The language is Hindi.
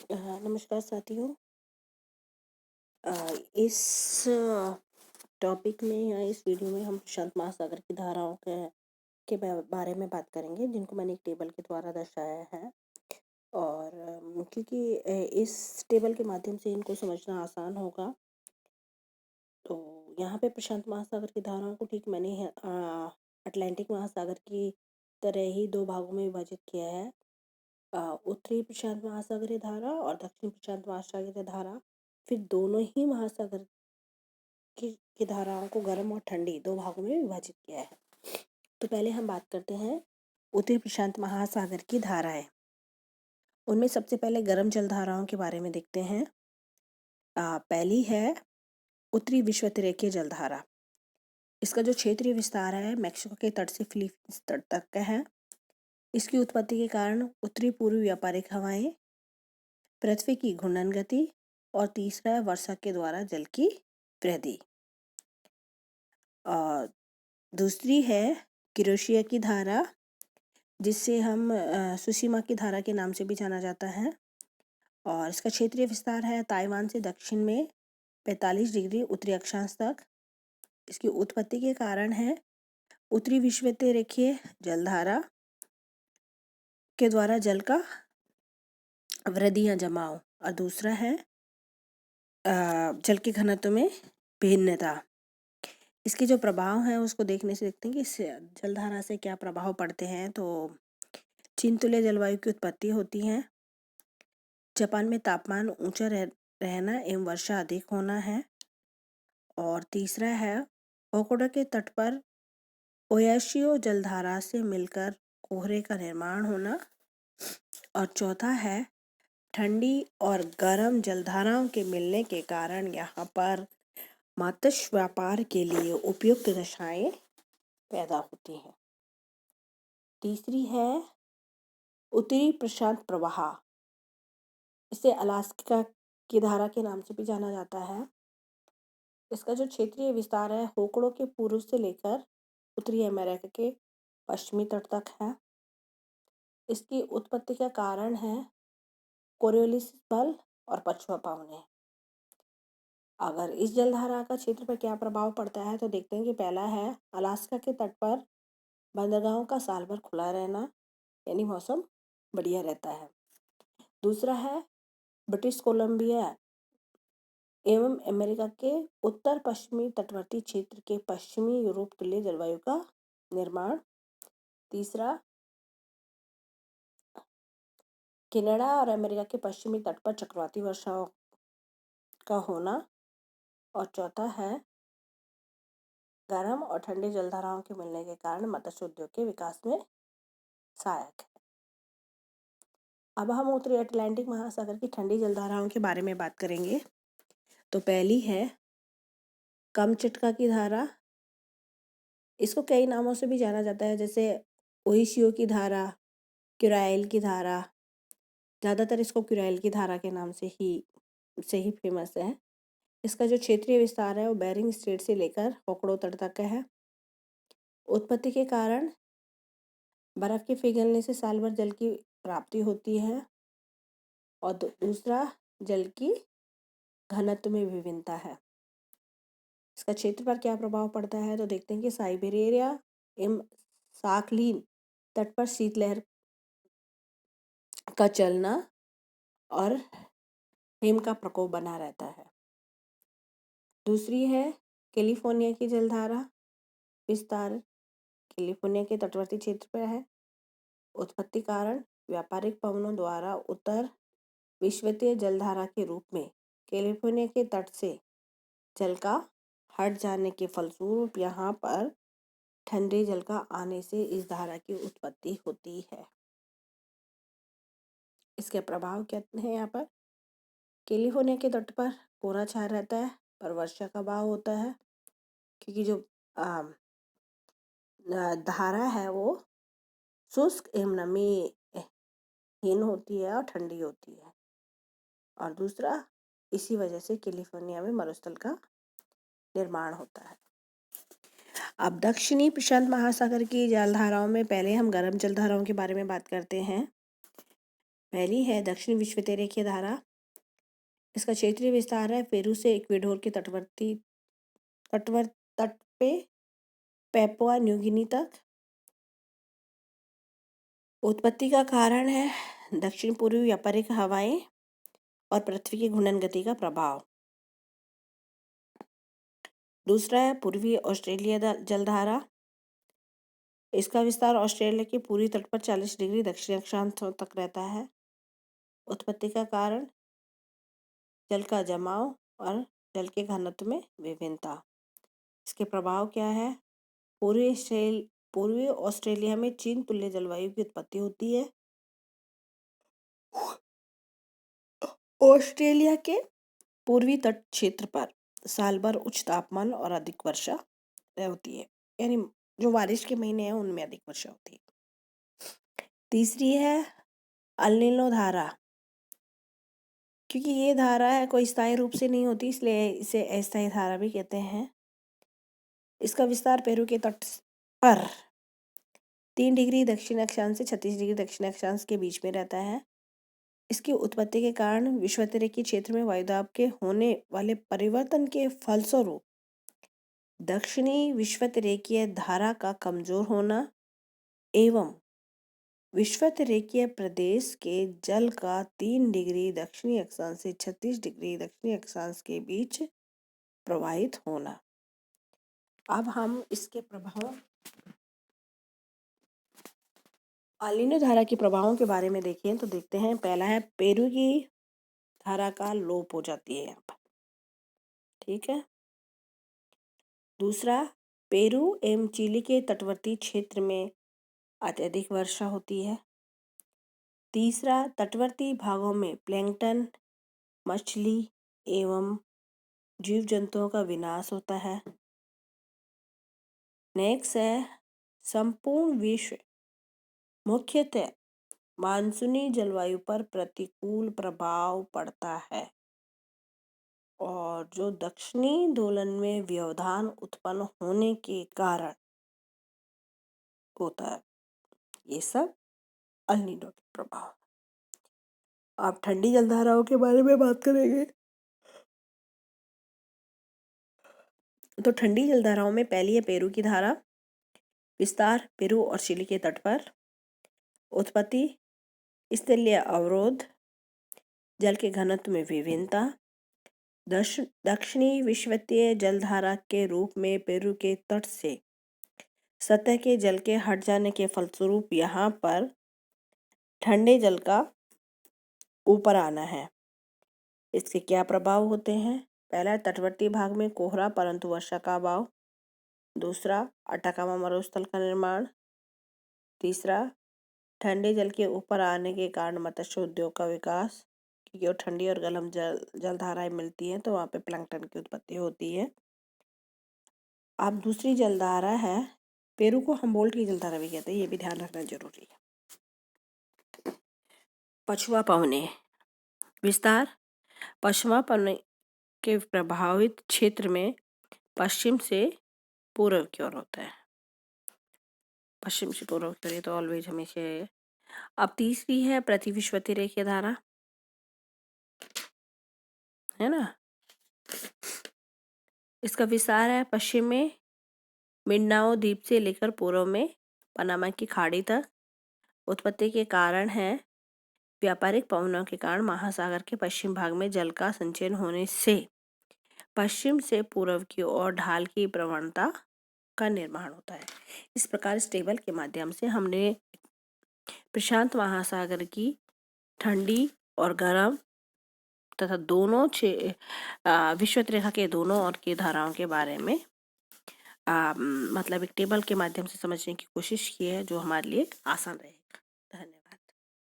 नमस्कार साथियों। अ, इस टॉपिक में या इस वीडियो में हम प्रशांत महासागर की धाराओं के बारे में बात करेंगे, जिनको मैंने एक टेबल के द्वारा दर्शाया है। और क्योंकि इस टेबल के माध्यम से इनको समझना आसान होगा, तो यहाँ पे प्रशांत महासागर की धाराओं को ठीक मैंने अटलांटिक महासागर की तरह ही दो भागों में विभाजित किया है। उत्तरी प्रशांत महासागरीय धारा और दक्षिणी प्रशांत महासागरीय धारा। फिर दोनों ही महासागर की धाराओं को गर्म और ठंडी दो भागों में विभाजित किया है। तो पहले हम बात करते हैं उत्तरी प्रशांत महासागर की धाराएं। उनमें सबसे पहले गर्म जल धाराओं के बारे में देखते हैं। पहली है उत्तरी विषुवतीय जलधारा। इसका जो क्षेत्रीय विस्तार है मैक्सिको के तट से फिलीपींस तट तक का है। इसकी उत्पत्ति के कारण उत्तरी पूर्वी व्यापारिक हवाएं, पृथ्वी की घूर्णन गति और तीसरा है वर्षा के द्वारा जल की वृद्धि। और दूसरी है किरोशिया की धारा, जिससे हम सुशीमा की धारा के नाम से भी जाना जाता है। और इसका क्षेत्रीय विस्तार है ताइवान से दक्षिण में 45 डिग्री उत्तरी अक्षांश तक। इसकी उत्पत्ति के कारण है उत्तरी विषुवतीय रेखीय जलधारा के द्वारा जल का वृद्धि या जमाव। और दूसरा है जल के घनत्व में भिन्नता। इसके जो प्रभाव हैं उसको देखने से देखते हैं कि इस जलधारा से क्या प्रभाव पड़ते हैं। तो चीन तुल्य जलवायु की उत्पत्ति होती है। जापान में तापमान ऊंचा रहना एवं वर्षा अधिक होना है। और तीसरा है होकुडा के तट पर ओयाशियो जलधारा से मिलकर कोहरे का निर्माण होना। और चौथा है ठंडी और गर्म जलधाराओं के मिलने के कारण यहाँ पर मत्स्य व्यापार के लिए उपयुक्त दशाएं पैदा होती हैं। तीसरी है उत्तरी प्रशांत प्रवाह। इसे अलास्का की धारा के नाम से भी जाना जाता है। इसका जो क्षेत्रीय विस्तार है होकुडा के पूर्व से लेकर उत्तरी अमेरिका के पश्चिमी तट तक है। इसकी उत्पत्ति का कारण है कोरियोलिस बल और पछुआ पवनें। अगर इस जलधारा का क्षेत्र पर क्या प्रभाव पड़ता है तो देखते हैं कि पहला है अलास्का के तट पर बंदरगाहों का साल भर खुला रहना, यानी मौसम बढ़िया रहता है। दूसरा है ब्रिटिश कोलंबिया एवं अमेरिका के उत्तर पश्चिमी तटवर्ती क्षेत्र के पश्चिमी यूरोप तुल्य जलवायु का निर्माण। तीसरा कनाडा और अमेरिका के पश्चिमी तट पर चक्रवाती वर्षाओं का होना। और चौथा है गर्म और ठंडी जलधाराओं के मिलने के कारण मत्स्य उद्योग के विकास में सहायक है। अब हम उत्तरी अटलांटिक महासागर की ठंडी जलधाराओं के बारे में बात करेंगे। तो पहली है कमचटका की धारा। इसको कई नामों से भी जाना जाता है, जैसे ओहिशियो की धारा, क्यूराइल की धारा। ज़्यादातर इसको क्यूराइल की धारा के नाम से ही फेमस है। इसका जो क्षेत्रीय विस्तार है वो बेरिंग स्ट्रेट से लेकर होकुडा तट तक का है। उत्पत्ति के कारण बर्फ के पिघलने से साल भर जल की प्राप्ति होती है। और दूसरा जल की घनत्व में विभिन्नता है। इसका क्षेत्र पर क्या प्रभाव पड़ता है तो देखते हैं कि साइबेरिया एवं साखलिन तट पर शीतलहर का चलना और हिम का प्रकोप बना रहता है। दूसरी है कैलिफोर्निया की जलधारा। विस्तार कैलिफोर्निया के तटवर्ती क्षेत्र पर है। उत्पत्ति कारण व्यापारिक पवनों द्वारा उत्तर विषुवतीय जलधारा के रूप में कैलिफोर्निया के तट से जल का हट जाने के फलस्वरूप यहाँ पर ठंडे जल का आने से इस धारा की उत्पत्ति होती है। इसके प्रभाव क्या है? यहाँ पर कैलिफोर्निया के तट पर कोहरा छाया रहता है पर वर्षा का बहाव होता है, क्योंकि जो धारा है वो शुष्क एवं नमीहीन होती है और ठंडी होती है। और दूसरा इसी वजह से कैलिफोर्निया में मरुस्थल का निर्माण होता है। अब दक्षिणी प्रशांत महासागर की जलधाराओं में पहले हम गर्म जलधाराओं के बारे में बात करते हैं। पहली है दक्षिण विषुवतीय धारा। इसका क्षेत्रीय विस्तार है पेरू से इक्वेडोर के तटवर्ती तट पे पैपुआ न्यू गिनी तक। उत्पत्ति का कारण है दक्षिण पूर्वी व्यापारिक हवाएं और पृथ्वी की घूर्णन गति का प्रभाव। दूसरा है पूर्वी ऑस्ट्रेलिया जलधारा। इसका विस्तार ऑस्ट्रेलिया के पूर्वी तट पर 40 डिग्री दक्षिण अक्षांश तक रहता है। उत्पत्ति का कारण जल का जमाव और जल के घनत्व में विभिन्नता। इसके प्रभाव क्या है? पूर्वी ऑस्ट्रेलिया में चीन तुल्य जलवायु की उत्पत्ति होती है। ऑस्ट्रेलिया के पूर्वी तट क्षेत्र पर साल भर उच्च तापमान और अधिक वर्षा होती है, यानी जो बारिश के महीने हैं उनमें अधिक वर्षा होती है। तीसरी है अल नीनो धारा। क्योंकि ये धारा है कोई स्थायी रूप से नहीं होती, इसलिए इसे अस्थायी धारा भी कहते हैं। इसका विस्तार पेरू के तट पर 3 डिग्री दक्षिण अक्षांश से 36 डिग्री दक्षिण अक्षांश के बीच में रहता है। इसकी उत्पत्ति के कारण विषुवतीय क्षेत्र में वायुदाब के होने वाले परिवर्तन के फलस्वरूप दक्षिणी विषुवतीय धारा का कमजोर होना एवं विषुवतीय प्रदेश के जल का 3 डिग्री दक्षिणी अक्षांश से 36 डिग्री दक्षिणी अक्षांश के बीच प्रवाहित होना। अब हम इसके प्रभाव अल नीनो धारा के प्रभावों के बारे में देखें तो देखते हैं। पहला है पेरू की धारा का लोप हो जाती है यहाँ पर, ठीक है। दूसरा, पेरू एवं चिली के तटवर्ती क्षेत्र में अत्यधिक वर्षा होती है। तीसरा, तटवर्ती भागों में प्लैंकटन, मछली एवं जीव जंतुओं का विनाश होता है। नेक्स्ट है संपूर्ण विश्व मुख्यतः मानसूनी जलवायु पर प्रतिकूल प्रभाव पड़ता है और जो दक्षिणी दोलन में व्यवधान उत्पन्न होने के कारण होता है। ये सब अल नीनो के प्रभाव। आप ठंडी जलधाराओं के बारे में बात करेंगे तो ठंडी जलधाराओं में पहली है पेरू की धारा। विस्तार पेरू और चिली के तट पर। उत्पत्ति स्थलीय अवरोध, जल के घनत्व में विभिन्नता। दक्षिणी विषुवतीय जलधारा के रूप में पेरू के तट से सतह के जल के हट जाने के फलस्वरूप यहाँ पर ठंडे जल का ऊपर आना है। इसके क्या प्रभाव होते हैं? पहला, तटवर्ती भाग में कोहरा परंतु वर्षा का अभाव। दूसरा, अटाकामा मरुस्थल का निर्माण। तीसरा, ठंडे जल के ऊपर आने के कारण मत्स्य उद्योग का विकास, क्योंकि वो ठंडी और गर्म जलधाराएं मिलती हैं तो वहाँ पे प्लैंकटन की उत्पत्ति होती है। अब दूसरी जलधारा है, पेरू को हम्बोल्ट की जलधारा भी कहते हैं, ये भी ध्यान रखना जरूरी है। पछुआ पवने। विस्तार पश्चिमा पवने के प्रभावित क्षेत्र में पश्चिम से पूर्व की ओर होता है। पश्चिम से पूर्व की ओर, ये तो ऑलवेज हमेशा है। अब तीसरी है प्रतिविषुवतीय धारा, है ना। इसका विस्तार है पश्चिम में मिंडाओ द्वीप से लेकर पूर्व में पनामा की खाड़ी तक। उत्पत्ति के कारण है व्यापारिक पवनों के कारण महासागर के पश्चिम भाग में जल का संचयन होने से पश्चिम से पूर्व की ओर ढाल की प्रवणता का निर्माण होता है। इस प्रकार इस टेबल के माध्यम से हमने प्रशांत महासागर की ठंडी और गर्म तथा दोनों विषुवत रेखा के दोनों ओर की धाराओं के बारे में मतलब एक टेबल के माध्यम से समझने की कोशिश की है, जो हमारे लिए आसान रहे।